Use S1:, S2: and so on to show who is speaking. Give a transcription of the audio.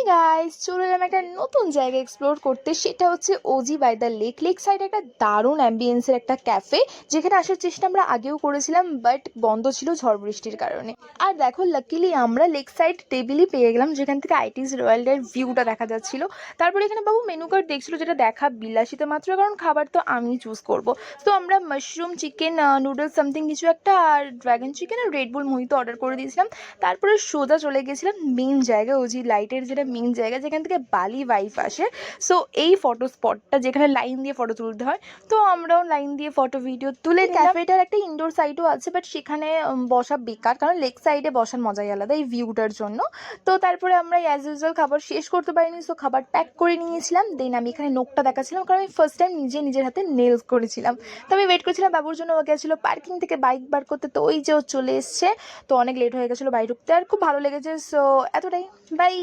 S1: Hi guys, চলে এলাম একটা নতুন জায়গা এক্সপ্লোর করতে। সেটা হচ্ছে ওজি বাই দ্য লেক সাইডে একটা দারুণ অ্যাম্বিয়েন্সের একটা ক্যাফে, যেখানে আসার চেষ্টা আমরা আগেও করেছিলাম, বাট বন্ধ ছিল ঝড় বৃষ্টির কারণে। আর দেখো, লাকিলি আমরা লেক সাইড টেবিলই পেয়ে গেলাম, যেখান থেকে আইটিস রয়্যালের ভিউটা দেখা যাচ্ছিল। তারপরে এখানে বাবু মেনু কার্ড দেখছিল, যেটা দেখা বিলাসিতা মাত্র, কারণ খাবার তো আমি চুজ করব। তো আমরা মাশরুম চিকেন, নুডলস সামথিং কিছু একটা, আর ড্রাগন চিকেন আর রেডবুল মোহিতো অর্ডার করে দিয়েছিলাম। তারপরে সোজা চলে গেছিলাম মেন জায়গা, ওজি লাইটের যেটা মেন জায়গা, যেখান থেকে বালি ভাইব আসে। সো এই ফটো স্পটটা, যেখানে লাইন দিয়ে ফটো তুলতে হয়, তো আমরাও লাইন দিয়ে ফটো ভিডিও তুলে। ক্যাফেটার একটা ইনডোর সাইডও আছে, বাট সেখানে বসা বেকার, কারণ লেক সাইডে বসার মজাই আলাদা এই ভিউটার জন্য। তো তারপরে আমরা অ্যাজ ইউজুয়াল খাবার শেষ করতে পারিনি, সো খাবার প্যাক করে নিয়েছিলাম। দেন আমি এখানে নোকটা দেখাচ্ছিলাম, কারণ আমি ফার্স্ট টাইম নিজের হাতে নেলস করেছিলাম। তো আমি ওয়েট করছিলাম বাবুর জন্য, ও গেছিলো পার্কিং থেকে বাইক বার করতে, তো ওই যে ও চলে এসছে। তো অনেক লেট হয়ে গেছিলো বাইরে ঢুকতে, আর খুব ভালো লেগেছে। সো এতটাই, বাই।